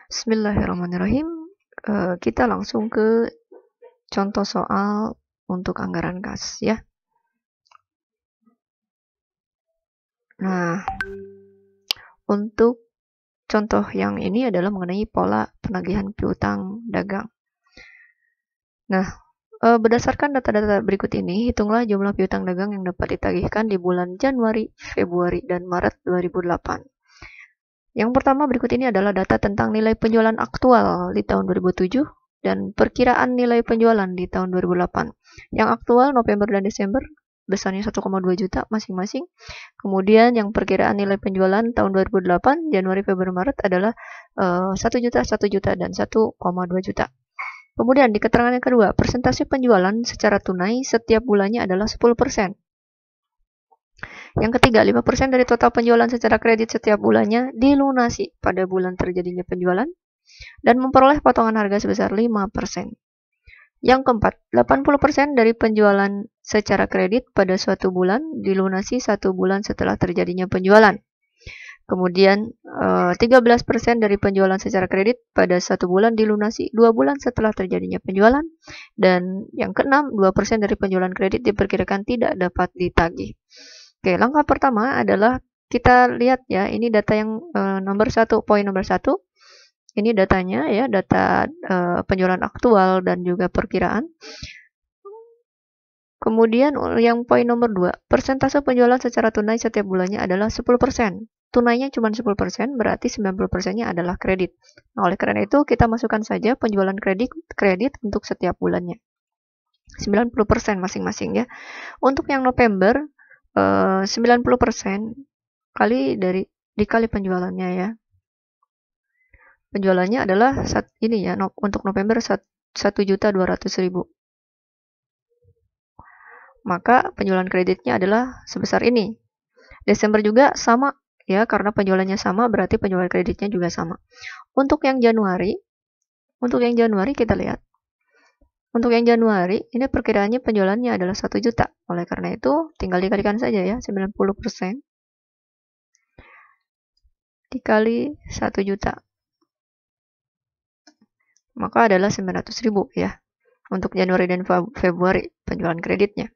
Bismillahirrahmanirrahim. Kita langsung ke contoh soal untuk anggaran kas ya. Nah, untuk contoh yang ini adalah mengenai pola penagihan piutang dagang. Nah, berdasarkan data-data berikut ini, hitunglah jumlah piutang dagang yang dapat ditagihkan di bulan Januari, Februari, dan Maret 2008. Yang pertama berikut ini adalah data tentang nilai penjualan aktual di tahun 2007 dan perkiraan nilai penjualan di tahun 2008. Yang aktual November dan Desember besarnya 1,2 juta masing-masing. Kemudian yang perkiraan nilai penjualan tahun 2008 Januari, Februari, Maret adalah 1 juta, 1 juta, dan 1,2 juta. Kemudian di keterangan yang kedua, persentase penjualan secara tunai setiap bulannya adalah 10%. Yang ketiga, 5% dari total penjualan secara kredit setiap bulannya dilunasi pada bulan terjadinya penjualan dan memperoleh potongan harga sebesar 5%. Yang keempat, 80% dari penjualan secara kredit pada suatu bulan dilunasi 1 bulan setelah terjadinya penjualan. Kemudian 13% dari penjualan secara kredit pada 1 bulan dilunasi 2 bulan setelah terjadinya penjualan. Dan yang keenam, 2% dari penjualan kredit diperkirakan tidak dapat ditagih. Oke, langkah pertama adalah kita lihat ya, ini data yang poin nomor 1. Ini datanya ya, data penjualan aktual dan juga perkiraan. Kemudian yang poin nomor 2, persentase penjualan secara tunai setiap bulannya adalah 10%. Tunainya cuma 10%, berarti 90%-nya adalah kredit. Nah, oleh karena itu kita masukkan saja penjualan kredit untuk setiap bulannya. 90% masing-masing ya. Untuk yang November 90% dikali penjualannya ya. Penjualannya adalah ini ya, untuk November 1.200.000. Maka penjualan kreditnya adalah sebesar ini. Desember juga sama ya, karena penjualannya sama berarti penjualan kreditnya juga sama. Untuk yang Januari kita lihat. Untuk yang Januari, ini perkiraannya penjualannya adalah 1 juta. Oleh karena itu, tinggal dikalikan saja ya, 90% dikali 1 juta. Maka adalah 900.000 ya. Untuk Januari dan Februari penjualan kreditnya.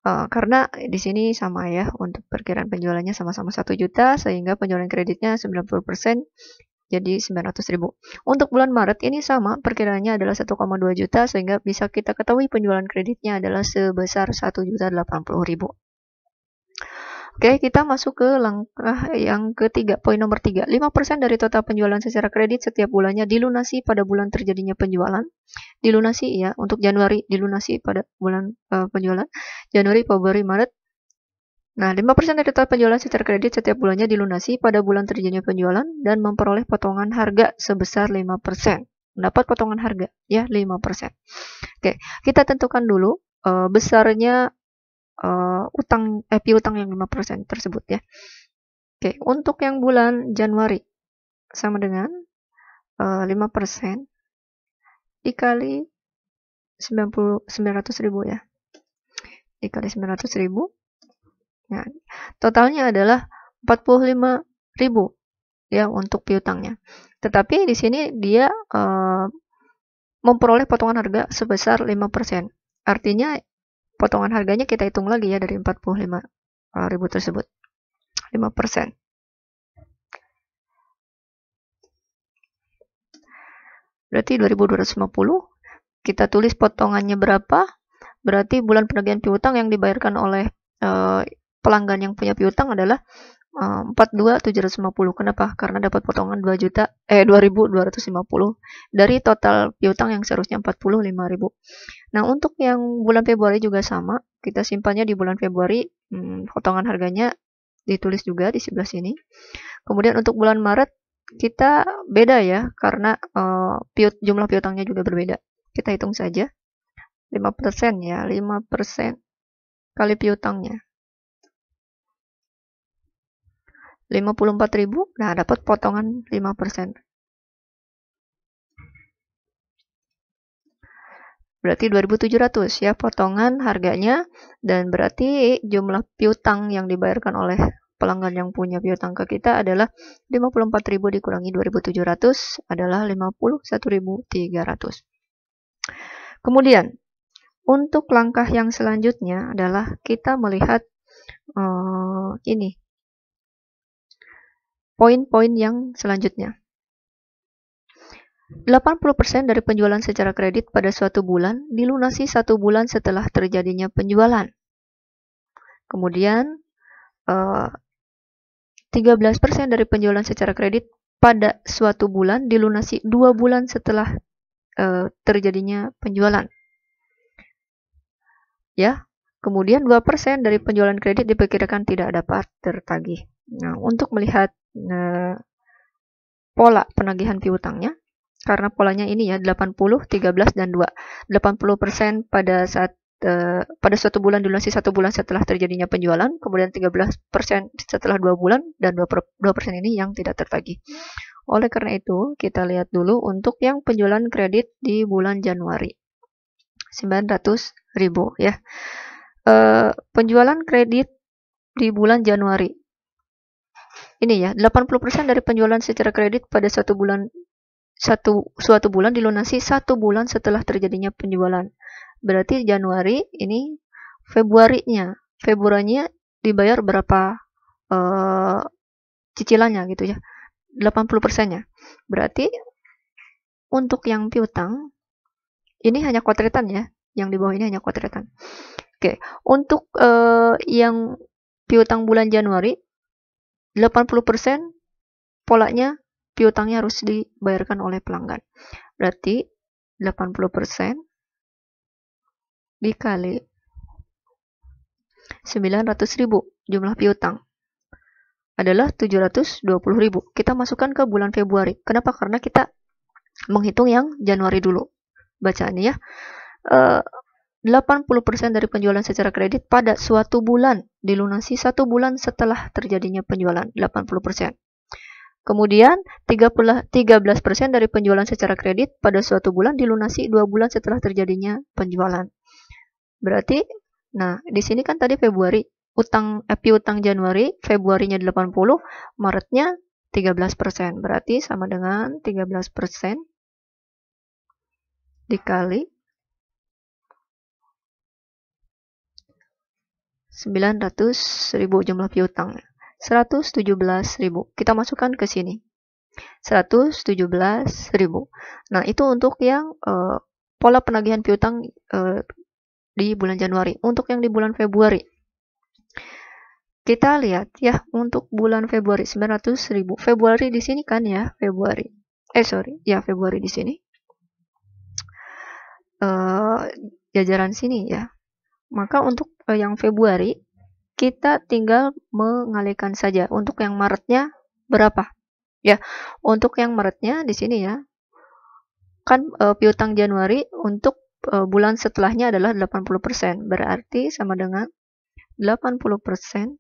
Karena di sini sama ya, untuk perkiraan penjualannya sama-sama 1 juta, sehingga penjualan kreditnya 90%. Jadi 900.000. Untuk bulan Maret ini sama, perkiraannya adalah 1,2 juta, sehingga bisa kita ketahui penjualan kreditnya adalah sebesar 1.080.000. Oke, kita masuk ke langkah yang ketiga, poin nomor 3. 5% dari total penjualan secara kredit setiap bulannya dilunasi pada bulan terjadinya penjualan. Dilunasi ya, untuk Januari dilunasi pada bulan penjualan. Januari, Februari, Maret. Nah, 5% dari total penjualan secara kredit setiap bulannya dilunasi pada bulan terjadinya penjualan dan memperoleh potongan harga sebesar 5%. Mendapat potongan harga ya, 5%. Oke, kita tentukan dulu besarnya piutang yang 5% tersebut ya. Oke, untuk yang bulan Januari sama dengan 5% dikali 900.000 ya. Dikali 900.000. Nah, totalnya adalah 45.000 ya untuk piutangnya. Tetapi di sini dia memperoleh potongan harga sebesar 5%. Artinya potongan harganya kita hitung lagi ya dari 45.000 tersebut. 5%. Berarti 2.250. Kita tulis potongannya berapa? Berarti bulan penagihan piutang yang dibayarkan oleh pelanggan yang punya piutang adalah 42.750. Kenapa? Karena dapat potongan 2.250 dari total piutang yang seharusnya 45.000. Nah, untuk yang bulan Februari juga sama, kita simpannya di bulan Februari, potongan harganya ditulis juga di sebelah sini. Kemudian untuk bulan Maret kita beda ya, karena jumlah piutangnya juga berbeda. Kita hitung saja 5% ya, 5% kali piutangnya 54.000. Nah, dapat potongan 5%. Berarti 2.700 ya potongan harganya, dan berarti jumlah piutang yang dibayarkan oleh pelanggan yang punya piutang ke kita adalah 54.000 dikurangi 2.700 adalah 51.300. Kemudian, untuk langkah yang selanjutnya adalah kita melihat ini poin-poin yang selanjutnya. 80% dari penjualan secara kredit pada suatu bulan dilunasi 1 bulan setelah terjadinya penjualan. Kemudian 13% dari penjualan secara kredit pada suatu bulan dilunasi 2 bulan setelah terjadinya penjualan. Ya, kemudian 2% dari penjualan kredit diperkirakan tidak dapat tertagih. Nah, untuk melihat pola penagihan piutangnya, karena polanya ini ya 80, 13 dan 2. 80% pada suatu bulan dilunasi 1 bulan setelah terjadinya penjualan, kemudian 13% setelah 2 bulan, dan 2% ini yang tidak tertagih. Oleh karena itu, kita lihat dulu untuk yang penjualan kredit di bulan Januari. 900.000 ya. Penjualan kredit di bulan Januari. Ini ya, 80% dari penjualan secara kredit pada suatu bulan dilunasi 1 bulan setelah terjadinya penjualan. Berarti Januari ini Februarinya dibayar berapa cicilannya gitu ya. 80%-nya. Berarti untuk yang piutang ini hanya kuadratan ya. Yang di bawah ini hanya kuadratan. Oke, untuk yang piutang bulan Januari 80% polanya piutangnya harus dibayarkan oleh pelanggan. Berarti 80% dikali 900.000 jumlah piutang adalah 720.000. Kita masukkan ke bulan Februari. Kenapa? Karena kita menghitung yang Januari dulu. Bacaannya ya. 80% dari penjualan secara kredit pada suatu bulan dilunasi 1 bulan setelah terjadinya penjualan. 80%. Kemudian 13% dari penjualan secara kredit pada suatu bulan dilunasi 2 bulan setelah terjadinya penjualan. Berarti, nah di sini kan tadi Februari, piutang Januari, Februarinya 80, Maretnya 13%. Berarti sama dengan 13% dikali 900.000 jumlah piutang. 117.000. Kita masukkan ke sini. 117.000. Nah, itu untuk yang pola penagihan piutang di bulan Januari. Untuk yang di bulan Februari, kita lihat ya, untuk bulan Februari 900.000. Februari di sini kan ya, Februari di sini. Jajaran sini ya. Maka untuk yang Februari kita tinggal mengalihkan saja. Untuk yang Maretnya berapa? Ya, untuk yang Maretnya di sini ya. Kan piutang Januari untuk bulan setelahnya adalah 80%. Berarti sama dengan 80%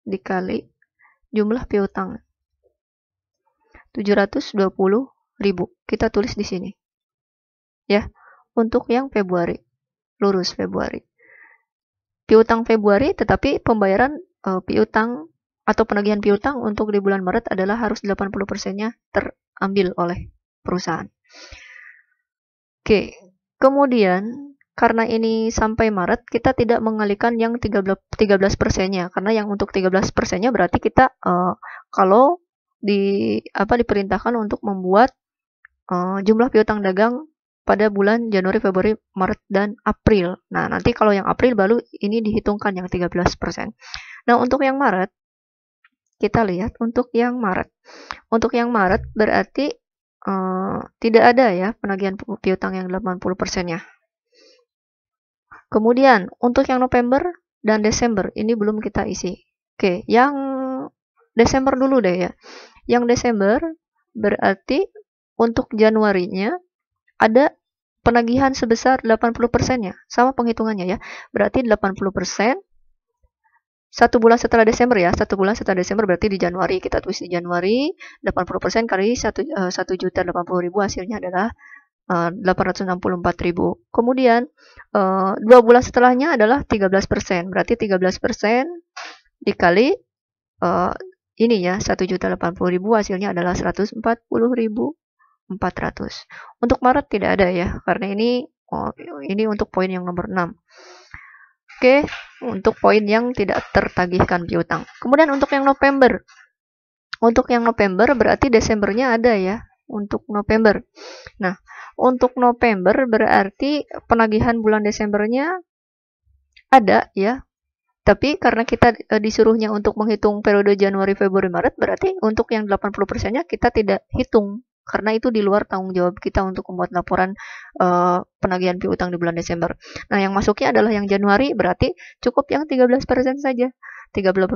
dikali jumlah piutang. 720.000. Kita tulis di sini. Ya, untuk yang Februari. Lurus Februari. Piutang Februari, tetapi pembayaran piutang atau penagihan piutang untuk di bulan Maret adalah harus 80%-nya terambil oleh perusahaan. Oke, kemudian karena ini sampai Maret, kita tidak mengalihkan yang 13%-nya, karena yang untuk 13%-nya berarti kita kalau diperintahkan untuk membuat jumlah piutang dagang pada bulan Januari, Februari, Maret, dan April. Nah, nanti kalau yang April baru ini dihitungkan yang 13%. Nah, untuk yang Maret, kita lihat untuk yang Maret. Untuk yang Maret berarti tidak ada ya penagihan piutang yang 80%-nya. Kemudian, untuk yang November dan Desember, ini belum kita isi. Oke, yang Desember dulu deh ya. Yang Desember berarti untuk Januarinya ada penagihan sebesar 80%-nya. Sama penghitungannya ya. Berarti 80% 1 bulan setelah Desember ya. 1 bulan setelah Desember berarti di Januari. Kita tulis di Januari 80% kali 1.080.000 hasilnya adalah 864.000. Kemudian 2 bulan setelahnya adalah 13%. Berarti 13% dikali ini ya 1.080.000 hasilnya adalah 140.400. Untuk Maret tidak ada ya, karena ini untuk poin yang nomor 6. Oke, untuk poin yang tidak tertagihkan piutang. Kemudian untuk yang November. Untuk yang November berarti Desembernya ada ya, untuk November. Nah, untuk November berarti penagihan bulan Desembernya ada ya. Tapi karena kita disuruhnya untuk menghitung periode Januari, Februari, Maret, berarti untuk yang 80%-nya kita tidak hitung. Karena itu di luar tanggung jawab kita untuk membuat laporan penagihan piutang di bulan Desember. Nah, yang masuknya adalah yang Januari, berarti cukup yang 13% saja. 13%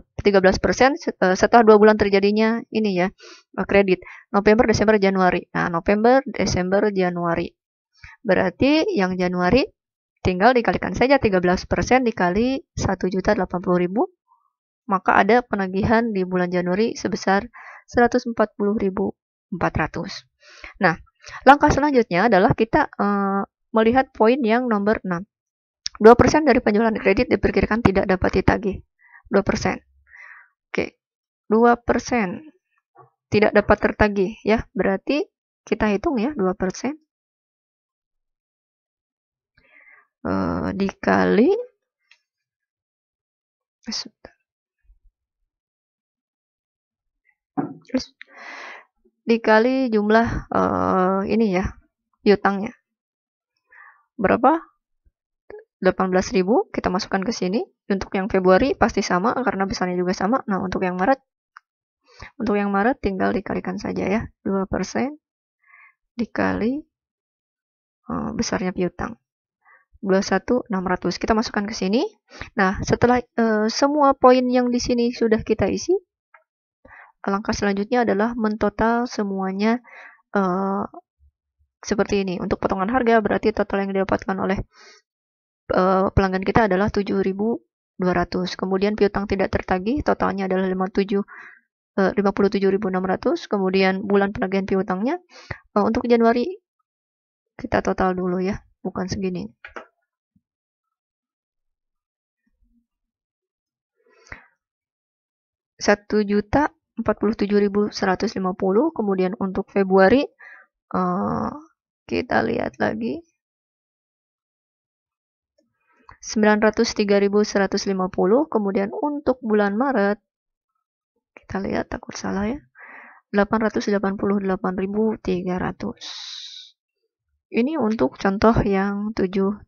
setelah 2 bulan terjadinya ini ya, kredit. November, Desember, Januari. Nah, November, Desember, Januari. Berarti yang Januari tinggal dikalikan saja 13% dikali 1.080.000, maka ada penagihan di bulan Januari sebesar 140.400. Nah, langkah selanjutnya adalah kita melihat poin yang nomor 6. 2% dari penjualan kredit diperkirakan tidak dapat ditagih. 2%. Oke, 2% tidak dapat tertagih ya. Berarti kita hitung ya 2%. Dikali jumlah ini ya, piutangnya. Berapa? 18.000 kita masukkan ke sini. Untuk yang Februari pasti sama karena besarnya juga sama. Nah, untuk yang Maret tinggal dikalikan saja ya. 2% dikali besarnya piutang. 21.600. Kita masukkan ke sini. Nah, setelah semua poin yang di sini sudah kita isi, langkah selanjutnya adalah mentotal semuanya seperti ini. Untuk potongan harga berarti total yang didapatkan oleh pelanggan kita adalah 7.200. Kemudian piutang tidak tertagih totalnya adalah 57.600. Kemudian bulan penagihan piutangnya untuk Januari kita total dulu ya, bukan segini. Rp1.047.150. Kemudian untuk Februari kita lihat lagi 903.150. Kemudian untuk bulan Maret kita lihat, takut salah ya, 888.300. Ini untuk contoh yang 7.1.